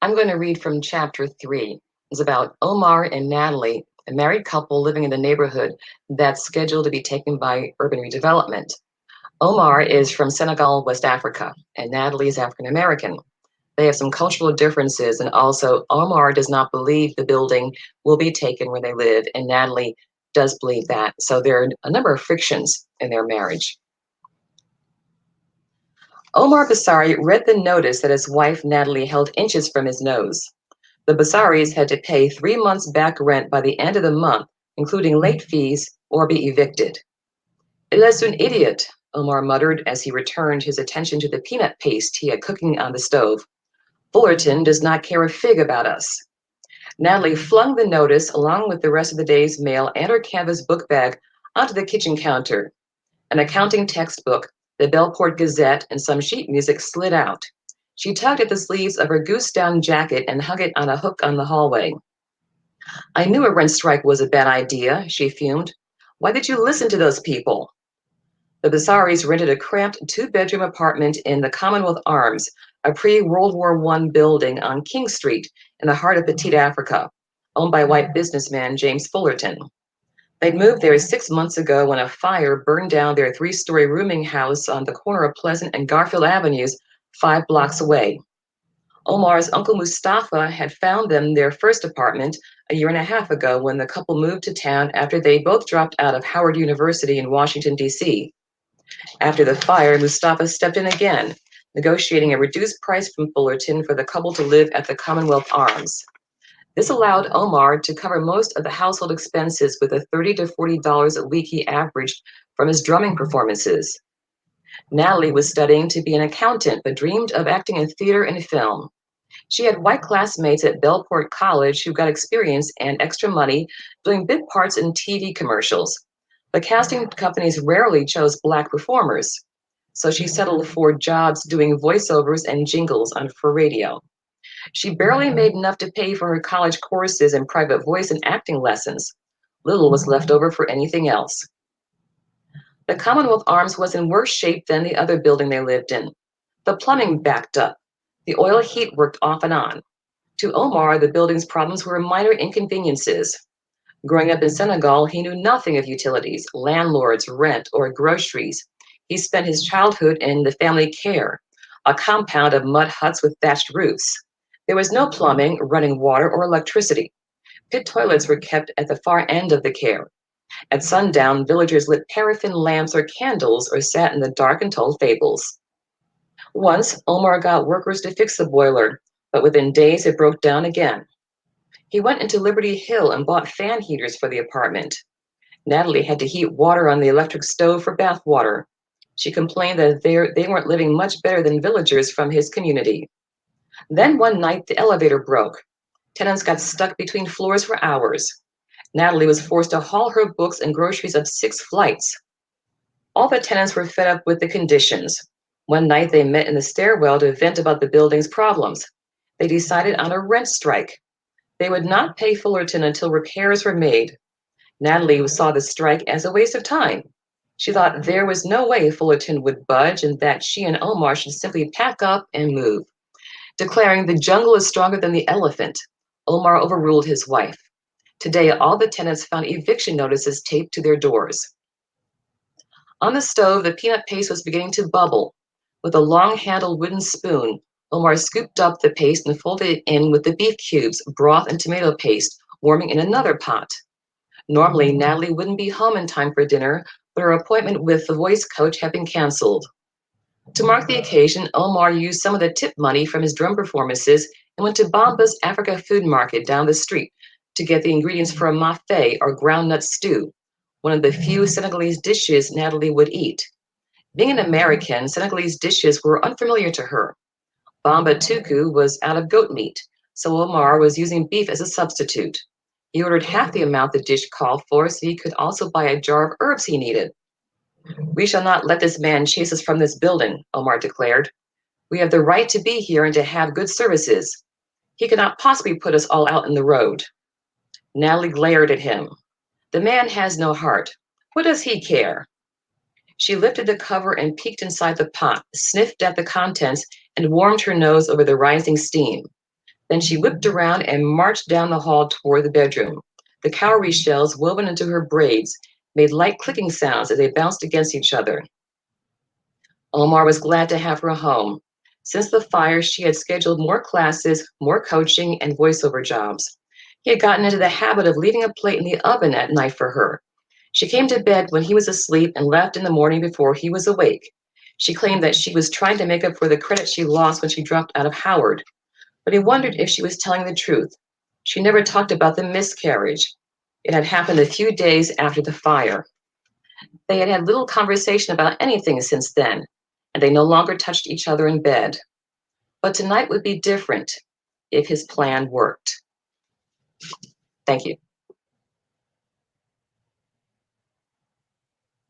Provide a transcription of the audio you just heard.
I'm going to read from chapter 3. It's about Omar and Natalie, a married couple living in the neighborhood that's scheduled to be taken by urban redevelopment. Omar is from Senegal, West Africa, and Natalie is African American. They have some cultural differences, and also Omar does not believe the building will be taken where they live, and Natalie does believe that. So there are a number of frictions in their marriage. Omar Bassari read the notice that his wife Natalie held inches from his nose. The Bassaris had to pay 3 months back rent by the end of the month, including late fees, or be evicted. Il est un idiot, Omar muttered as he returned his attention to the peanut paste he had cooking on the stove. Fullerton does not care a fig about us. Natalie flung the notice along with the rest of the day's mail and her canvas book bag onto the kitchen counter. An accounting textbook, the Bellport Gazette, and some sheet music slid out. She tugged at the sleeves of her goose-down jacket and hung it on a hook on the hallway. I knew a rent strike was a bad idea, she fumed. Why did you listen to those people? The Bassaris rented a cramped two-bedroom apartment in the Commonwealth Arms, a pre-World War I building on King Street in the heart of Petite Africa, owned by white businessman James Fullerton. They'd moved there 6 months ago when a fire burned down their three-story rooming house on the corner of Pleasant and Garfield Avenues, 5 blocks away. Omar's uncle Mustafa had found them their first apartment a year and a half ago when the couple moved to town after they both dropped out of Howard University in Washington, D.C. After the fire, Mustafa stepped in again, negotiating a reduced price from Fullerton for the couple to live at the Commonwealth Arms. This allowed Omar to cover most of the household expenses with the $30 to $40 a week he averaged from his drumming performances. Natalie was studying to be an accountant, but dreamed of acting in theater and film. She had white classmates at Bellport College who got experience and extra money doing bit parts in TV commercials. The casting companies rarely chose Black performers, so she settled for jobs doing voiceovers and jingles for radio. She barely made enough to pay for her college courses and private voice and acting lessons. Little was left over for anything else. The Commonwealth Arms was in worse shape than the other building they lived in. The plumbing backed up. The oil heat worked off and on. To Omar, the building's problems were minor inconveniences. Growing up in Senegal, he knew nothing of utilities, landlords, rent, or groceries. He spent his childhood in the family care, a compound of mud huts with thatched roofs. There was no plumbing, running water, or electricity. Pit toilets were kept at the far end of the care. At sundown, villagers lit paraffin lamps or candles or sat in the dark and told fables. Once, Omar got workers to fix the boiler, but within days it broke down again. He went into Liberty Hill and bought fan heaters for the apartment. Natalie had to heat water on the electric stove for bath water. She complained that they weren't living much better than villagers from his community. Then one night, the elevator broke. Tenants got stuck between floors for hours. Natalie was forced to haul her books and groceries up 6 flights. All the tenants were fed up with the conditions. One night, they met in the stairwell to vent about the building's problems. They decided on a rent strike. They would not pay Fullerton until repairs were made. Natalie saw the strike as a waste of time. She thought there was no way Fullerton would budge and that she and Omar should simply pack up and move. Declaring the jungle is stronger than the elephant, Omar overruled his wife. Today, all the tenants found eviction notices taped to their doors. On the stove, the peanut paste was beginning to bubble. With a long-handled wooden spoon, Omar scooped up the paste and folded it in with the beef cubes, broth, and tomato paste, warming in another pot. Normally, Natalie wouldn't be home in time for dinner, but her appointment with the voice coach had been canceled. To mark the occasion, Omar used some of the tip money from his drum performances and went to Bamba's Africa Food Market down the street to get the ingredients for a mafe, or groundnut stew, one of the few Senegalese dishes Natalie would eat. Being an American, Senegalese dishes were unfamiliar to her. Bamba tuku was out of goat meat, so Omar was using beef as a substitute. He ordered half the amount the dish called for so he could also buy a jar of herbs he needed. We shall not let this man chase us from this building, Omar declared. We have the right to be here and to have good services. He cannot possibly put us all out in the road. Natalie glared at him. The man has no heart. What does he care? She lifted the cover and peeked inside the pot, sniffed at the contents, and warmed her nose over the rising steam. Then she whipped around and marched down the hall toward the bedroom. The cowrie shells woven into her braids made light clicking sounds as they bounced against each other. Omar was glad to have her home. Since the fire, she had scheduled more classes, more coaching, and voiceover jobs. He had gotten into the habit of leaving a plate in the oven at night for her. She came to bed when he was asleep and left in the morning before he was awake. She claimed that she was trying to make up for the credit she lost when she dropped out of Howard, but he wondered if she was telling the truth. She never talked about the miscarriage. It had happened a few days after the fire. They had had little conversation about anything since then, and they no longer touched each other in bed. But tonight would be different if his plan worked. Thank you.